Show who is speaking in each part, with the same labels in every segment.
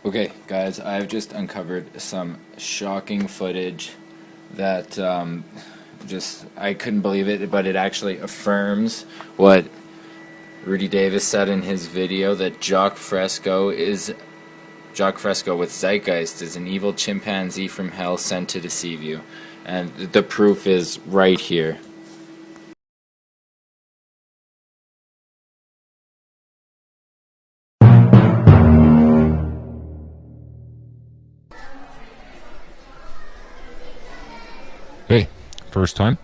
Speaker 1: Okay, guys, I've just uncovered some shocking footage that I couldn't believe it, but it actually affirms what Rudy Davis said in his video that Jock Fresco with Zeitgeist is an evil chimpanzee from hell sent to deceive you. And the proof is right here.
Speaker 2: Hey, first time?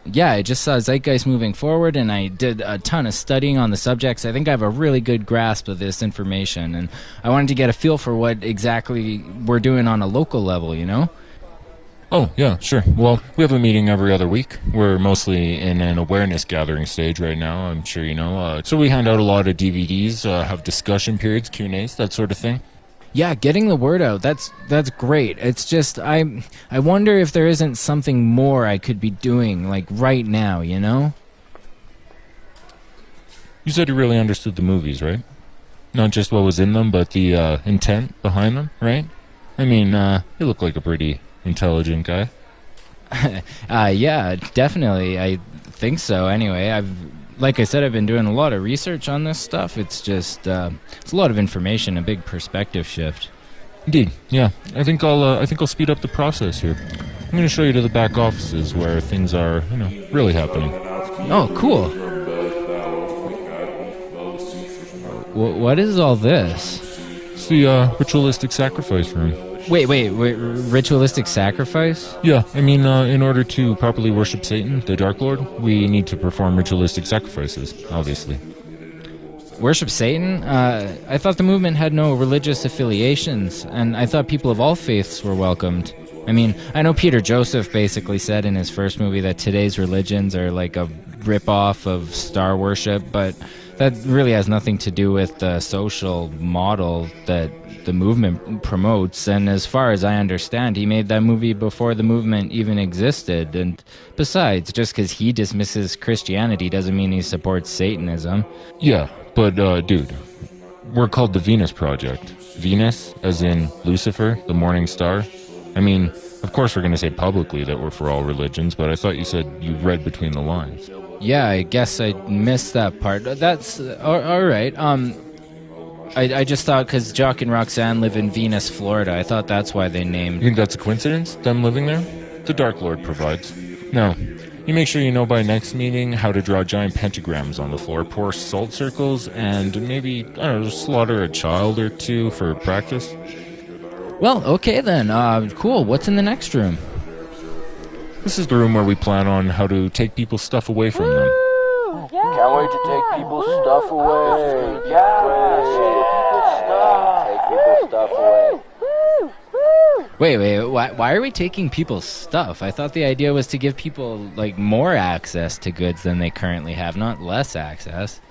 Speaker 3: Yeah, I just saw Zeitgeist moving forward, and I did a ton of studying on the subjects. I think I have a really good grasp of this information, and I wanted to get a feel for what exactly we're doing on a local level, you know?
Speaker 2: Oh, yeah, sure. Well, we have a meeting every other week. We're mostly in an awareness gathering stage right now, I'm sure you know. So we hand out a lot of DVDs, have discussion periods, Q&As, that sort of thing.
Speaker 3: Yeah, getting the word out, that's great. It's just, I wonder if there isn't something more I could be doing, like, right now, you know?
Speaker 2: You said you really understood the movies, right? Not just what was in them, but the intent behind them, right? I mean, you look like a pretty intelligent guy.
Speaker 3: Yeah, definitely. I think so. Anyway, like I said, I've been doing a lot of research on this stuff. It's just, it's a lot of information, a big perspective shift.
Speaker 2: Indeed, yeah. I think I'll speed up the process here. I'm going to show you to the back offices where things are, really happening.
Speaker 3: Oh, cool. What is all this?
Speaker 2: It's the ritualistic sacrifice room.
Speaker 3: Wait, ritualistic sacrifice?
Speaker 2: Yeah, I mean, in order to properly worship Satan, the Dark Lord, we need to perform ritualistic sacrifices, obviously.
Speaker 3: Worship Satan? I thought the movement had no religious affiliations, and I thought people of all faiths were welcomed. I mean, I know Peter Joseph basically said in his first movie that today's religions are like a rip-off of star worship, but that really has nothing to do with the social model that the movement promotes. And as far as I understand, he made that movie before the movement even existed. And besides, just because he dismisses Christianity doesn't mean he supports Satanism.
Speaker 2: Yeah, but, dude, we're called the Venus Project. Venus, as in Lucifer, the morning star. I mean, of course we're going to say publicly that we're for all religions, but I thought you said you read between the lines.
Speaker 3: Yeah, I guess I missed that part. That's all right. I just thought because Jock and Roxanne live in Venus, Florida, I thought that's why they named...
Speaker 2: You think that's a coincidence, them living there? The Dark Lord provides. Now, you make sure you know by next meeting how to draw giant pentagrams on the floor, pour salt circles, and maybe, I don't know, slaughter a child or two for practice.
Speaker 3: Well, okay then. Cool. What's in the next room?
Speaker 2: This is the room where we plan on how to take people's stuff away from them.
Speaker 4: Can't wait to take people's stuff away. Take people's stuff away.
Speaker 3: Wait, why are we taking people's stuff? I thought the idea was to give people, like, more access to goods than they currently have, not less access.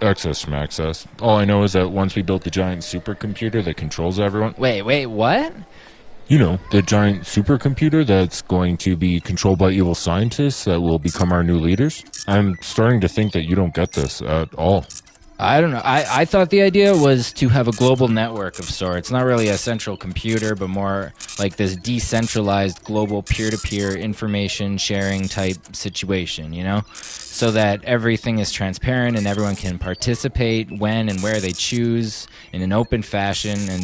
Speaker 2: Access from access. All I know is that once we built the giant supercomputer that controls everyone...
Speaker 3: Wait, what?
Speaker 2: You know, the giant supercomputer that's going to be controlled by evil scientists that will become our new leaders. I'm starting to think that you don't get this at all.
Speaker 3: I don't know. I thought the idea was to have a global network of sorts. Not really a central computer, but more like this decentralized global peer-to-peer information sharing type situation, you know? So that everything is transparent and everyone can participate when and where they choose in an open fashion, and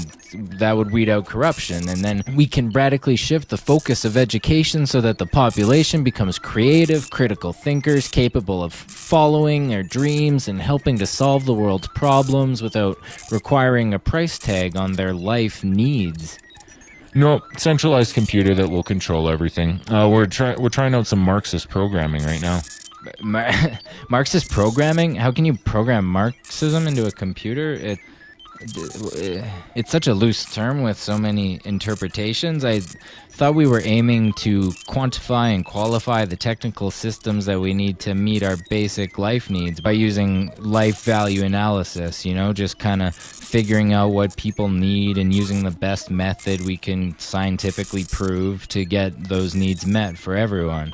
Speaker 3: that would weed out corruption. And then we can radically shift the focus of education so that the population becomes creative, critical thinkers capable of following their dreams and helping to solve the world's problems without requiring a price tag on their life needs.
Speaker 2: No, centralized computer that will control everything. We're trying out some Marxist programming right now.
Speaker 3: Marxist programming? How can you program Marxism into a computer? It's such a loose term with so many interpretations. I thought we were aiming to quantify and qualify the technical systems that we need to meet our basic life needs by using life value analysis, you know, just kind of figuring out what people need and using the best method we can scientifically prove to get those needs met for everyone.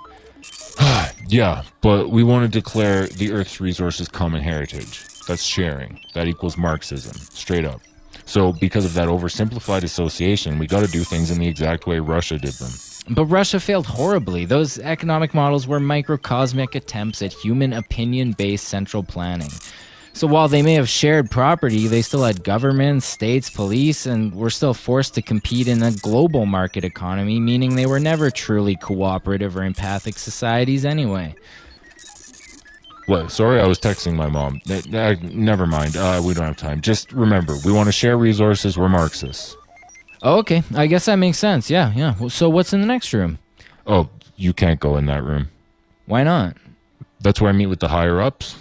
Speaker 2: Yeah, but we want to declare the Earth's resources common heritage. That's sharing. That equals Marxism. Straight up. So because of that oversimplified association, we got to do things in the exact way Russia did them.
Speaker 3: But Russia failed horribly. Those economic models were microcosmic attempts at human opinion-based central planning. So while they may have shared property, they still had governments, states, police, and were still forced to compete in a global market economy, meaning they were never truly cooperative or empathic societies anyway.
Speaker 2: What? Sorry, I was texting my mom. Never mind. We don't have time. Just remember, we want to share resources. We're Marxists.
Speaker 3: Oh, okay, I guess that makes sense. Yeah. So what's in the next room?
Speaker 2: Oh, you can't go in that room.
Speaker 3: Why not?
Speaker 2: That's where I meet with the higher-ups.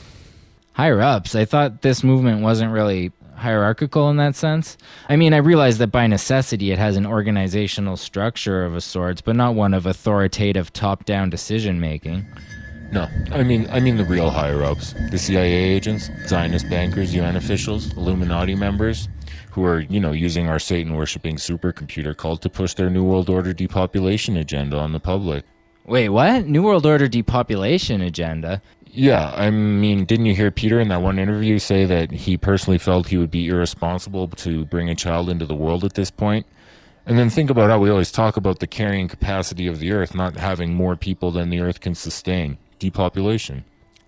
Speaker 3: Higher-ups? I thought this movement wasn't really hierarchical in that sense. I mean, I realize that by necessity it has an organizational structure of a sort, but not one of authoritative top-down decision-making.
Speaker 2: No, I mean the real higher-ups. The CIA agents, Zionist bankers, UN officials, Illuminati members, who are, using our Satan-worshipping supercomputer cult to push their New World Order depopulation agenda on the public.
Speaker 3: Wait, what? New World Order depopulation agenda?
Speaker 2: Yeah, I mean, didn't you hear Peter in that one interview say that he personally felt he would be irresponsible to bring a child into the world at this point? And then think about how we always talk about the carrying capacity of the Earth not having more people than the Earth can sustain. Depopulation.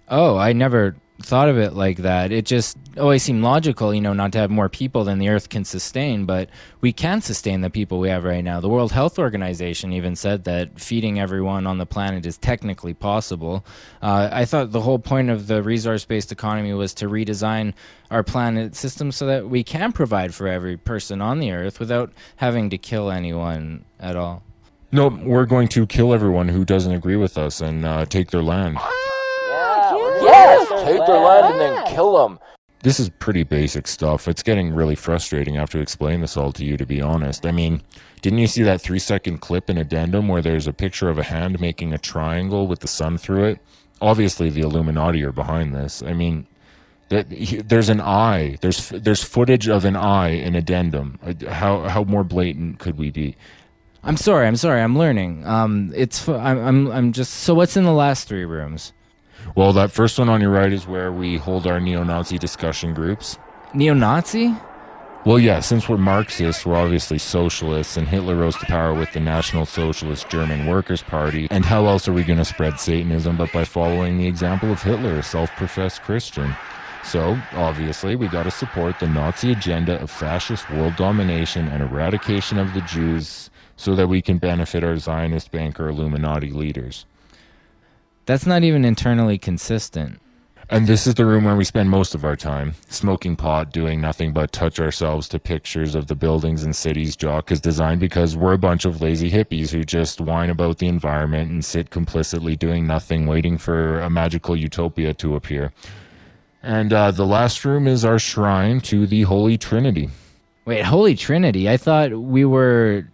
Speaker 3: Oh, I never thought of it like that. It just always seemed logical, not to have more people than the Earth can sustain, but we can sustain the people we have right now. The World Health Organization even said that feeding everyone on the planet is technically possible. I thought the whole point of the resource-based economy was to redesign our planet system so that we can provide for every person on the Earth without having to kill anyone at all.
Speaker 2: No, we're going to kill everyone who doesn't agree with us and take their land.
Speaker 4: Yes! Take their land and then kill them.
Speaker 2: This is pretty basic stuff. It's getting really frustrating after explaining this all to you, to be honest. I mean, didn't you see that 3-second clip in Addendum where there's a picture of a hand making a triangle with the sun through it? Obviously, the Illuminati are behind this. I mean, there's an eye. There's footage of an eye in Addendum. How more blatant could we be?
Speaker 3: I'm sorry. I'm learning. I'm just. So what's in the last 3 rooms?
Speaker 2: Well, that first one on your right is where we hold our neo-Nazi discussion groups.
Speaker 3: Neo-Nazi?
Speaker 2: Well, yeah, since we're Marxists, we're obviously socialists, and Hitler rose to power with the National Socialist German Workers' Party. And how else are we going to spread Satanism but by following the example of Hitler, a self-professed Christian? So, obviously, we got to support the Nazi agenda of fascist world domination and eradication of the Jews so that we can benefit our Zionist banker Illuminati leaders.
Speaker 3: That's not even internally consistent.
Speaker 2: And this is the room where we spend most of our time, smoking pot, doing nothing but touch ourselves to pictures of the buildings and cities Jock has designed because we're a bunch of lazy hippies who just whine about the environment and sit complicitly doing nothing, waiting for a magical utopia to appear. And the last room is our shrine to the Holy Trinity.
Speaker 3: Wait, Holy Trinity? I thought we were...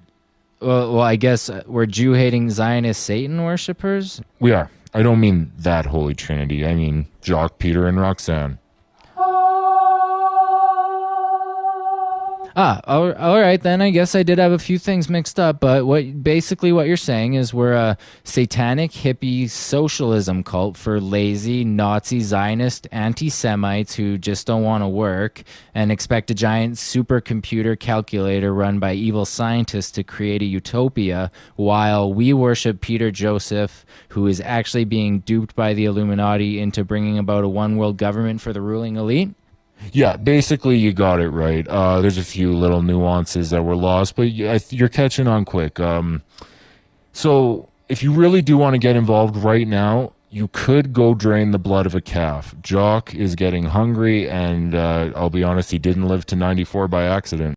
Speaker 3: Well, I guess we're Jew-hating Zionist Satan worshippers?
Speaker 2: We are. I don't mean that Holy Trinity. I mean Jock, Peter, and Roxanne.
Speaker 3: All right then. I guess I did have a few things mixed up, but what you're saying is we're a satanic hippie socialism cult for lazy Nazi Zionist anti-Semites who just don't want to work and expect a giant supercomputer calculator run by evil scientists to create a utopia, while we worship Peter Joseph, who is actually being duped by the Illuminati into bringing about a one-world government for the ruling elite?
Speaker 2: Yeah, basically you got it right. There's a few little nuances that were lost, but you're catching on quick. So if you really do want to get involved right now, you could go drain the blood of a calf. Jock is getting hungry, and I'll be honest, he didn't live to 94 by accident.